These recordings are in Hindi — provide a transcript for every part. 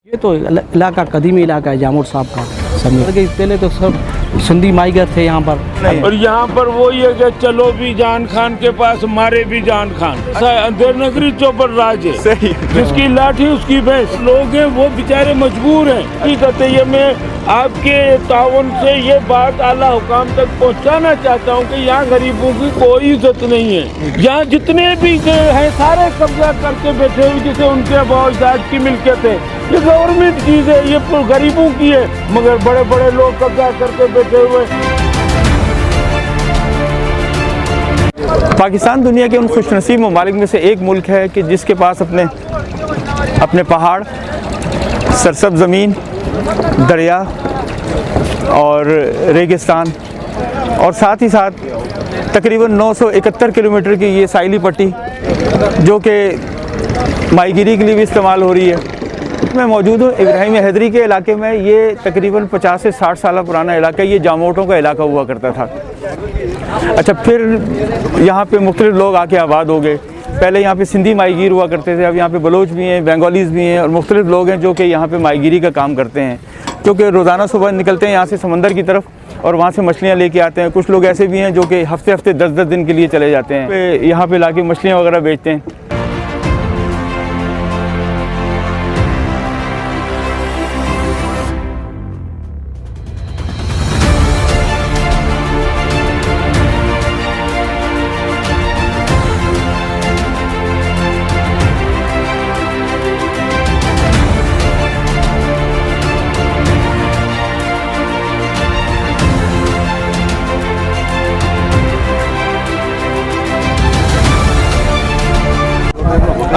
ये तो इलाका कदीमी इलाका है जामुर साहब का। पहले तो सब सिंधी माइगर थे यहाँ पर, और यहाँ पर वो ये कि चलो भी जान खान के पास मारे भी जान खान। देवनगरी चौपर राज है, सही। जिसकी लाठी उसकी भैंस। लोग हैं वो बेचारे मजबूर हैं। हकीकत है, ये मैं आपके ताउन से ये बात आला हुकाम तक पहुँचाना चाहता हूँ कि यहाँ गरीबों की कोई इज्जत नहीं है। यहाँ जितने भी हैं सारे कब्जा करके बैठे हुए, जिसे उनके बावजूद की मिल्कियत है। ये गवर्नमेंट चीज है, ये गरीबों की है, मगर बड़े बड़े लोग कब्जा करके बैठे हुए। पाकिस्तान दुनिया के उन खुशनसीब ममालिक में से एक मुल्क है कि जिसके पास अपने पहाड़, सरसब्ज़ ज़मीन, दरिया और रेगिस्तान, और साथ ही साथ तकरीबन 971 किलोमीटर की ये साइली पट्टी जो कि माहीगीरी के लिए भी इस्तेमाल हो रही है। मैं मौजूद हूँ इब्राहिम हैदरी के इलाके में। ये तकरीबन 50 से 60 साल पुराना इलाका, ये जामोटों का इलाका हुआ करता था। अच्छा, फिर यहाँ पे मुख्तलिफ लोग आके आबाद हो गए। पहले यहाँ पे सिंधी माहीगीर हुआ करते थे, अब यहाँ पे बलोच भी हैं, बंगालीज़ भी हैं, और मुख्तलिफ लोग हैं जो कि यहाँ पे माहीगीरी का काम करते हैं, क्योंकि रोज़ाना सुबह निकलते हैं यहाँ से समंदर की तरफ और वहाँ से मछलियाँ लेके आते हैं। कुछ लोग ऐसे भी हैं जो कि हफ्ते हफ्ते 10-10 दिन के लिए चले जाते हैं, यहाँ पे लाके मछलियाँ वगैरह बेचते हैं।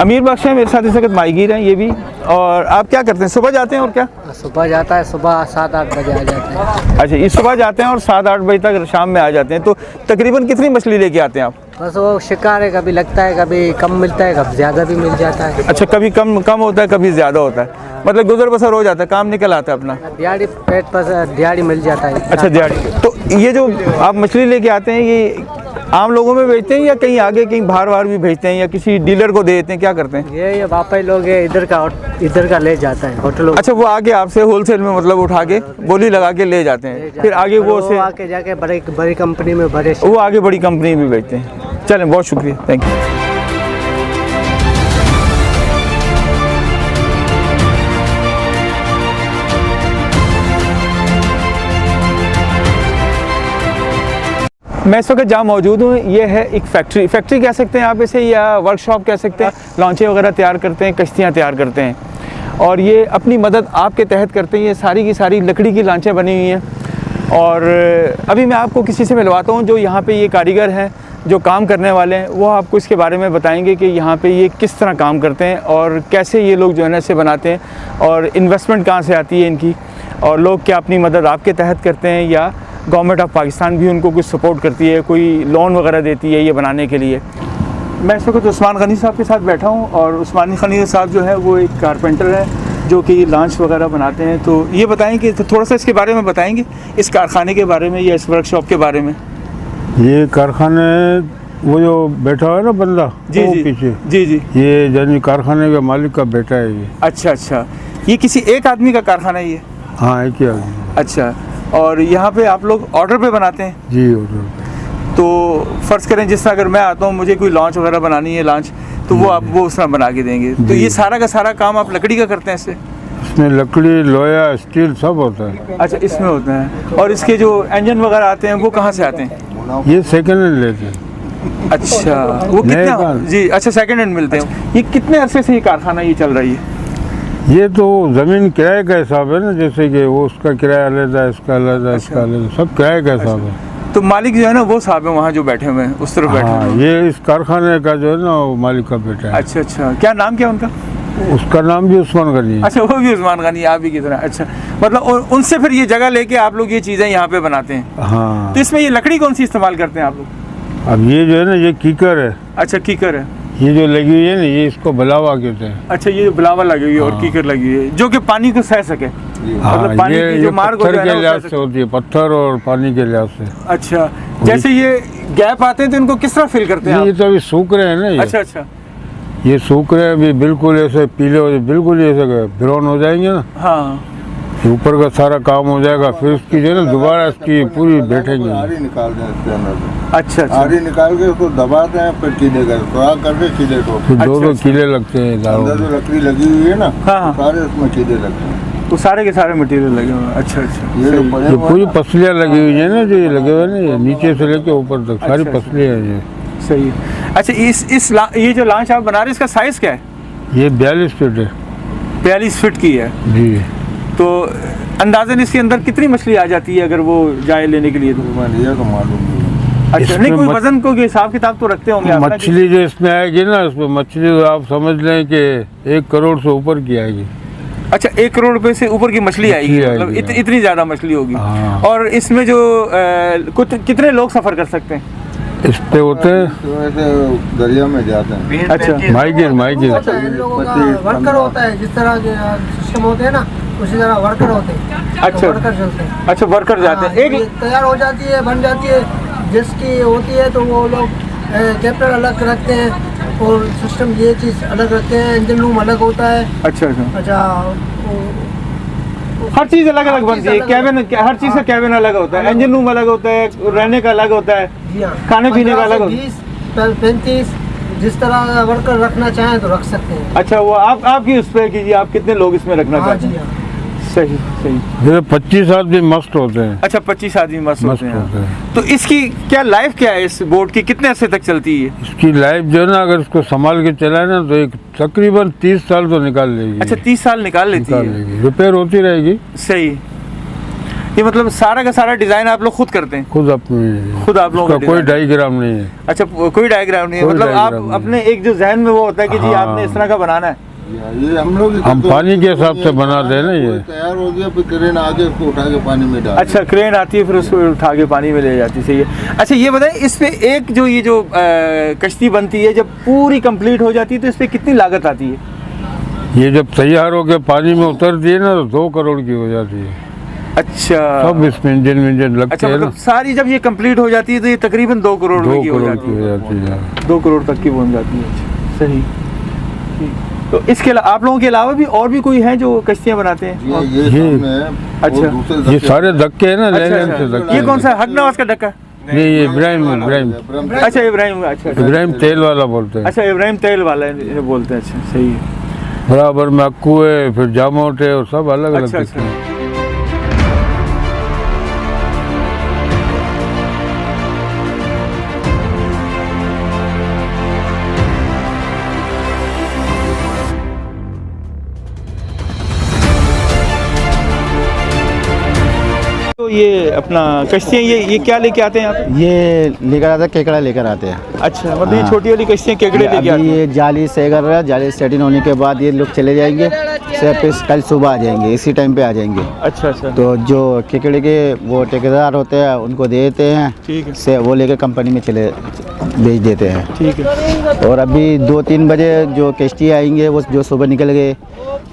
अमीर बख्श हैं मेरे साथ इस वक्त माहीगीर हैं ये भी। और आप क्या करते हैं? सुबह जाते हैं और क्या? सुबह जाता है, सुबह 7-8 बजे आ जाते हैं। अच्छा, ये सुबह जाते हैं और 7-8 बजे तक शाम में आ जाते हैं। तो तकरीबन कितनी मछली लेके आते हैं आप? बस वो शिकार है, कभी लगता है, कभी कम मिलता है, कभी ज़्यादा भी मिल जाता है। अच्छा, कभी कम होता है, कभी ज़्यादा होता है, मतलब गुजर बसर हो जाता है, काम निकल आता है अपना। दिहाड़ी पेट पर दिहाड़ी मिल जाता है। अच्छा, दिहाड़ी। तो ये जो आप मछली लेके आते हैं, ये आम लोगों में बेचते हैं या कहीं आगे कहीं बाहर भी भेजते हैं या किसी डीलर को दे देते हैं, क्या करते हैं? ये व्यापारी लोग इधर का ले जाता है होटलों। अच्छा, वो आगे आपसे होलसेल में मतलब उठा के बोली लगा के ले जाते हैं, फिर आगे वो से आके जाके बड़ी कंपनी में वो आगे बड़ी कंपनी में बेचते हैं। चलें, बहुत शुक्रिया, थैंक यू। मैं इस वक्त जहाँ मौजूद हूँ ये है एक फैक्ट्री कह सकते हैं आप इसे, या वर्कशॉप कह सकते हैं। लॉन्चें वगैरह तैयार करते हैं, कश्तियाँ तैयार करते हैं, और ये अपनी मदद आपके तहत करते हैं। ये सारी की सारी लकड़ी की लांचें बनी हुई हैं। और अभी मैं आपको किसी से मिलवाता हूँ जो यहाँ पे ये कारीगर हैं, जो काम करने वाले हैं। वो आपको इसके बारे में बताएंगे कि यहाँ पे ये किस तरह काम करते हैं और कैसे ये लोग जो है ना इसे बनाते हैं, और इन्वेस्टमेंट कहाँ से आती है इनकी, और लोग क्या अपनी मदद आपके तहत करते हैं या गवर्नमेंट ऑफ पाकिस्तान भी उनको कुछ सपोर्ट करती है, कोई लोन वगैरह देती है ये बनाने के लिए। मैं इस वक्त उस्मान गनी साहब के साथ बैठा हूँ, और उस्मान गनी साहब जो है वो एक कारपेंटर है जो कि लॉन्च वगैरह बनाते हैं। तो ये बताएंगे, तो थोड़ा सा इसके बारे में बताएंगे, इस कारखाने के बारे में या इस वर्कशॉप के बारे में। ये कारखाने, वो जो बैठा हुआ है ना बंदा, जी जी पीछे, जी जी, ये यानी कारखाने के मालिक का बेटा है ये। अच्छा, ये किसी एक आदमी का कारखाना है ये? हाँ, एक ही आदमी। अच्छा, और यहाँ पे आप लोग ऑर्डर पे बनाते हैं? जी, ऑर्डर। तो फ़र्ज़ करें जिस तरह अगर मैं आता हूँ, मुझे कोई लॉन्च वगैरह बनानी है लॉन्च, तो वो आप वो उस तरह बना के देंगे। तो ये सारा का सारा काम आप लकड़ी का करते हैं इससे? इसमें लकड़ी, लोहा, स्टील सब होता है। अच्छा, इसमें होते हैं। और इसके जो इंजन वगैरह आते हैं वो कहाँ से आते हैं? ये सेकेंड हैंड लेते हैं। अच्छा, वो कितना? जी, अच्छा, सेकेंड हैंड मिलते हैं। ये कितने अरसे से ये कारखाना ये चल रही है? ये तो ज़मीन किराए का हिसाब है ना, जैसे कि वो उसका किराया अलग है, इसका अलग है, इसका अलग है, सब किराए का हिसाब है। तो मालिक जो है ना वो साहब है वहाँ जो बैठे हुए हैं, उस तरफ बैठे हुए हैं। ये इस कारखाने का जो है ना वो मालिक का बेटा है। अच्छा, क्या नाम क्या उनका? उसका नाम भी उस्मान गनी है। अच्छा, वो भी उस्मान गनी, आप भी की तरह। अच्छा, मतलब उनसे फिर ये जगह लेके आप लोग ये चीज़ें यहाँ पे बनाते हैं? हाँ। तो इसमें ये लकड़ी कौन सी इस्तेमाल करते हैं आप लोग? अब ये जो है ना, ये कीकर है। अच्छा, कीकर है। ये जो लगी हुई है ना, ये इसको बलावा कहते हैं। अच्छा, ये बलावा लगी हुई है और कीकर लगी हुई है जो कि पानी को सह सके। मतलब पानी ये की जो मार को पत्थर के लिहाज से होती है, पत्थर और पानी के लिहाज से। अच्छा, जैसे ये गैप आते हैं तो इनको किस तरह फिल करते हैं? ये तो अभी सूख रहे हैं ना ये। अच्छा, ये सूख रहे हैं अभी, बिल्कुल ऐसे पीले हो, बिल्कुल ऐसे ब्राउन हो जाएंगे ना, हाँ ऊपर का सारा काम हो जाएगा, फिर उसकी जो है ना दोबारा इसकी पूरी बैठेंगे। आरी निकालते हैं इसके अंदर से, अच्छा अच्छा आरी निकाल के उसको दबाते हैं, फिर कीले कर थोड़ा करके कीले को, फिर दो अच्छा। कीले लगते हैं दालों अंदर में। जो लकड़ी लगी हुई है ना, हाँ। सारे उसमें कीले लगते हैं। तो सारे के सारे मटेरियल लगे हुए हैं। अच्छा अच्छा ये जो पड़े ये हुए पूरी पसलियाँ लगी हुई है ना, जो ये लगे हुए हैं ना, ये नीचे से लेके ऊपर तक सारी अच्छा, पसलियाँ हैं ये। सही है। अच्छा ये जो लांच आप बना रहे हैं इसका साइज क्या है? ये 42 फीट है 42 फीट की है। जी। तो अंदाजन इसके अंदर कितनी मछली आ जाती है अगर वो जाए लेने के लिए तो? मैं लिया तो मालूम नहीं है। अच्छा इसमें नहीं, कोई मछ- वजन को हिसाब किताब तो रखते होंगे आप ना कि- मछली जो इसमें आएगी ना, उसमें मछली तो आप समझ लें कि 1 करोड़ से ऊपर की आएगी। अच्छा 1 करोड़ रुपए से ऊपर की मछली आएगी, आएगी, मतलब हाँ। इतनी ज्यादा मछली होगी। हाँ। और इसमें जो कितने लोग सफर कर सकते हैं? इस पे होते हैं तो ऐसे दरिया में जाते हैं। अच्छा माइगिर इन लोगों का वर्कर होता है, जिस तरह के सिस्टम होते हैं ना, उसी तरह वर्कर होते हैं। अच्छा। तो वर्कर चलते हैं। अच्छा वर्कर जाते हैं। हाँ, एक ये तैयार हो जाती है, बन जाती है, जिसकी होती है तो वो लोग कैप्टन अलग रखते हैं और सिस्टम ये चीज़ अलग रखते हैं, इंजन रूम अलग होता है। अच्छा अच्छा अच्छा हर चीज अलग अलग हर बनती चीज़ है। अलग-अलग। कैबिन हर चीज का कैबिन अलग होता है, इंजन रूम अलग होता है, रहने का अलग होता है, जी हाँ, खाने पीने का 15 से अलग 20 35 जिस तरह वर्कर रखना चाहें तो रख सकते हैं। अच्छा वो आपकी उस पर कीजिए, आप कितने लोग इसमें रखना हाँ चाहते जी हैं? हाँ। सही सही। जैसे 25 आदमी मस्त होते हैं। अच्छा 25 आदमी मस्त मस्त होते होते हैं। हैं। तो इसकी क्या लाइफ क्या है इस बोट की, कितने अरसे तक चलती है? इसकी लाइफ जो है ना, अगर इसको संभाल के चलाए ना, तो एक तकरीबन 30 साल तो निकाल लेगी। अच्छा 30 साल निकाल लेती निकाल है। लेगी, रिपेयर होती रहेगी। सही। ये मतलब सारा का सारा डिजाइन आप लोग खुद करते हैं? खुद अपनी, खुद आप लोगों उसका का कोई design? डायग्राम नहीं है। अच्छा कोई डायग्राम नहीं है, कोई मतलब आप diagram नहीं। अपने एक जो जहन में वो होता है कि जी हाँ। आपने इस तरह का बनाना है। ये हम लोग हम पानी के हिसाब से बनाते हैं ना ये। तैयार हो गया, फिर क्रेन आके उसको उठा के पानी में डाल। अच्छा क्रेन आती है फिर उसको उठा के पानी में ले जाती है। सही है। अच्छा ये बताएं इस पे एक जो ये जो कश्ती बनती है जब पूरी कंप्लीट हो जाती है तो इस पे कितनी लागत आती है? ये जब तैयार होके पानी में उतरती है ना, तो 2 करोड़ की हो जाती है। अच्छा सब इसमें इंजन विंजन लगते अच्छा हैं ना, मतलब सारी जब ये कंप्लीट हो जाती है तो ये तकरीबन 2 करोड़ 2 रुपए की हो करोड़ जाती की हो है। जाती है। 2 करोड़ तक की बन जाती है। अच्छा, सही। ठीक। तो इसके आप लोगों के अलावा भी और भी कोई है जो कश्तियाँ बनाते हैं? ये ये- सामने है, वो अच्छा। दूसरे ये धक्के- सारे धक्के है ना, अच्छा, लेन से अच्छा। धक्के। ये कौन सा हक नवाज का डक्का? नहीं, ये इब्राहिम अच्छा इब्राहिम का। अच्छा इब्राहिम तेल वाला बोलते हैं। अच्छा इब्राहिम तेल वाला है बोलते हैं। अच्छा सही है। बराबर में अक्कू है, फिर जामोट है, और सब अलग अलग अच्छा, किस्म अच्छा। हैं। तो ये अपना कश्तियाँ ये क्या लेके आते हैं आप? ये लेकर आते हैं, केकड़ा लेकर आते हैं। अच्छा मतलब ये हाँ। छोटी वाली कश्तियाँ केकड़े लेके अभी आते हैं? ये जाली से कर रहा है, जाली सेटिंग होने के बाद ये लोग चले जाएंगे, फिर कल सुबह आ जाएंगे, इसी टाइम पे आ जाएंगे। अच्छा अच्छा तो जो केकड़े के वो ठेकेदार होते हैं उनको दे देते हैं, ठीक है से वो लेकर कंपनी में चले भेज देते हैं। ठीक है। और अभी 2-3 बजे जो कश्ती आएंगे, वो जो सुबह निकल गए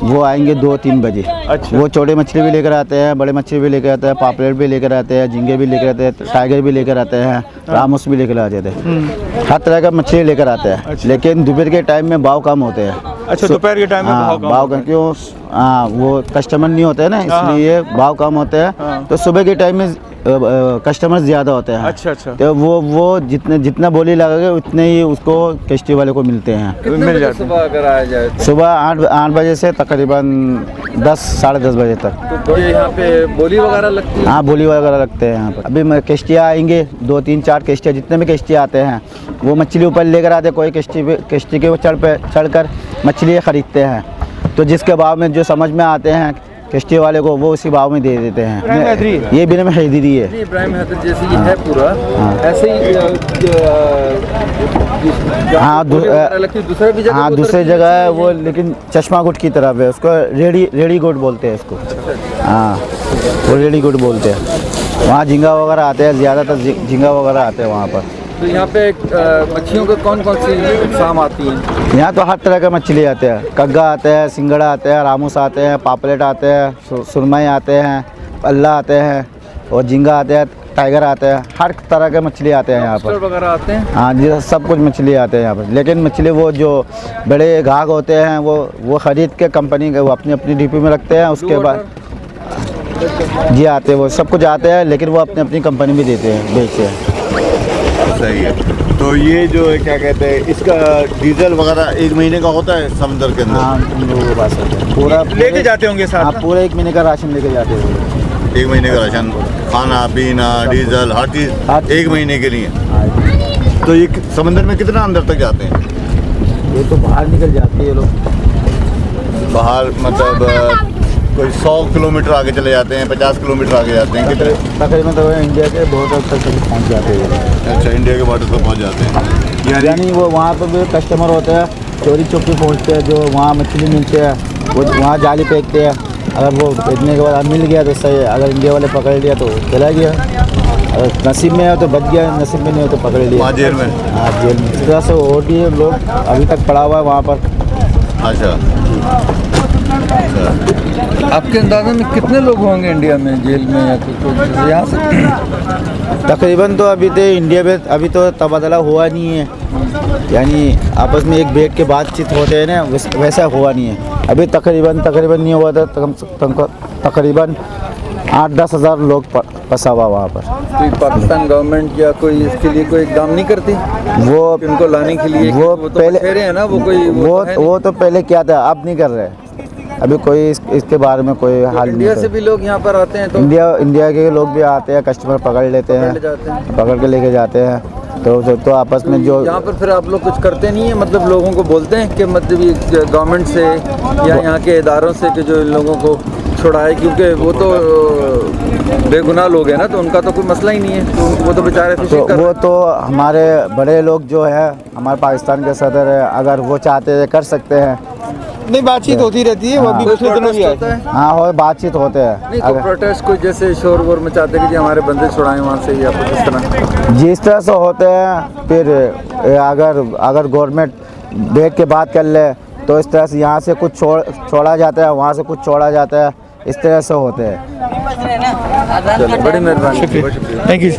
वो आएंगे 2-3 बजे। अच्छा। वो छोटे मछली भी लेकर आते हैं, बड़े मछली भी लेकर आते हैं, पापलेट भी लेकर आते हैं, झींगे भी लेकर आते हैं, टाइगर भी लेकर आते हैं, रामूस भी लेकर आ जाते हैं। हर तरह का मछली लेकर आते हैं। अच्छा। लेकिन दोपहर के टाइम में भाव कम होते हैं। अच्छा दोपहर के टाइम में हाँ, भाव कम भाव होता कम है। क्यों? हाँ वो कस्टमर नहीं होते हैं ना, हाँ। इसलिए भाव कम होते हैं। हाँ। तो सुबह के टाइम में कस्टमर ज़्यादा होते हैं। अच्छा अच्छा तो वो जितना बोली लगेगा उतने ही उसको कश्ती वाले को मिलते हैं। मिल जाते हैं। अगर आया जाए सुबह 8 बजे से तकरीबन 10 साढ़े 10 बजे तक। तो ये यहाँ पे बोली वगैरह लगती हाँ बोली वगैरह लगते हैं यहाँ पर। अभी कश्तियाँ आएंगे 2-3-4 कश्तियाँ, जितने भी कश्तियाँ आते हैं वो मछली ऊपर लेकर आते हैं। कोई कश्ती के चढ़कर मछली खरीदते हैं, तो जिसके भाव में जो समझ में आते हैं कश्ती वाले को वो उसी भाव में दे देते इब्राहिम हैं। हैदरी? ये भी में हैदरी है। इब्राहिम हैदर जैसे ये है पूरा ऐसे ही हाँ दूसरा भी हाँ दूसरी जगह है वो, लेकिन चश्मा गुट की तरफ है, उसको रेडी गुट बोलते हैं इसको। हाँ वो रेडी गुट बोलते हैं। वहाँ झींगा वगैरह आते हैं, ज़्यादातर झींगा वगैरह आते हैं वहाँ पर। तो यहाँ पे मच्छियों के कौन कौन सी शाम आती हैं? यहाँ तो हर तरह के मछली आते हैं। कग्गा आते हैं, सिंगड़ा आते हैं, रामूस आते हैं, पापलेट आते हैं, सुरमई आते हैं, अल्ला आते हैं और झींगा आते हैं। टाइगर आते हैं, हर तरह के मछली आते हैं यहाँ लॉबस्टर पर। वगैरह आते हैं। हाँ जी, सब कुछ मछली आते हैं यहाँ पर। लेकिन मछली वो जो बड़े घाघ होते हैं वो ख़रीद के कंपनी के वो अपनी अपनी डीपी में रखते हैं। उसके बाद जी आते हैं, वो सब कुछ आते हैं, लेकिन वो अपनी अपनी कंपनी में देते हैं, बेचते हैं। सही है। तो ये जो है क्या कहते हैं, इसका डीजल वगैरह 1 महीने का होता है समुद्र के अंदर? हाँ, तुम लोगों के पास होता है पूरा लेके जाते होंगे साथ हाँ, में? पूरा 1 महीने का राशन लेके जाते हैं। 1 महीने का राशन, खाना पीना, डीजल, हर हर चीज़ चीज़। 1 महीने के लिए। हाँ, तो ये समंदर में कितना अंदर तक जाते हैं? ये तो बाहर निकल जाते हैं ये लोग। बाहर मतलब कोई 100 किलोमीटर आगे चले जाते हैं, 50 किलोमीटर आगे जाते हैं, कितने? तकरीबन तो इंडिया के बहुत हद तक पहुँच जाते हैं। अच्छा, इंडिया के बॉर्डर तक पहुंच जाते हैं। यानी वो वहाँ पर भी कस्टमर होते हैं, चोरी छुपी पहुँचते हैं, जो वहाँ मछली मिलते हैं वो वहाँ जाली फेंकते हैं। अगर वो फेंकने के बाद मिल गया तो सही है, अगर इंडिया वाले पकड़ लिया तो चला गया, अगर नसीब में है तो बच गया, नसीब में नहीं हो तो पकड़ लिया वहाँ जेल में? हाँ, जेल में। इस तरह से और भी लोग अभी तक पड़ा हुआ है वहाँ पर। अच्छा, आपके अंदाजा में कितने लोग होंगे इंडिया में जेल में या कुछ यहाँ से? तकरीबन तो अभी तो इंडिया में अभी तो तबादला हुआ नहीं है, यानी आपस में एक बैठ के बातचीत होते हैं ना, वैसा हुआ नहीं है अभी। तकरीबन नहीं हुआ था, तकरीबन 8-10 हज़ार लोग फंसा हुआ वहाँ पर। कोई पाकिस्तान गवर्नमेंट या कोई इसके लिए कोई इकदाम नहीं करती वो उनको लाने के लिए? वो तो पहले बखेरे हैं ना, वो कोई वो तो पहले क्या था, अब नहीं कर रहे। अभी कोई इसके बारे में कोई हाल नहीं इंडिया कर से भी लोग यहाँ पर आते हैं तो इंडिया के लोग भी आते हैं, कस्टमर पकड़ लेते हैं, ले जाते हैं। पकड़ के लेके जाते हैं। तो आपस में जो यहाँ पर फिर आप लोग कुछ करते नहीं है, मतलब लोगों को बोलते हैं कि मतलब ये गवर्नमेंट से या यहाँ के इदारों से कि जो इन लोगों को छुड़ाए, क्योंकि वो तो बेगुनाह लोग हैं ना, तो उनका तो कोई मसला ही नहीं है, तो वो तो बेचारे फिशिंग कर वो तो हमारे बड़े लोग जो है, हमारे पाकिस्तान के सदर है, अगर वो चाहते हैं कर सकते हैं। नहीं, बातचीत होती रहती है, वो भी पिछले दिनों भी होता है। हाँ, और बातचीत होते हैं। नहीं तो प्रोटेस्ट कोई जैसे शोर वोर मचाते कि जी हमारे बंदे छुड़ाएं वहाँ से, या कुछ इस तरह जिस तरह से होते हैं, फिर अगर गवर्नमेंट बैठ के बात कर ले तो इस तरह से यहाँ से कुछ छोड़ा जाता है, वहाँ से कुछ छोड़ा जाता है, इस तरह से होते हैं। बड़ी मेहरबानी। Thank you.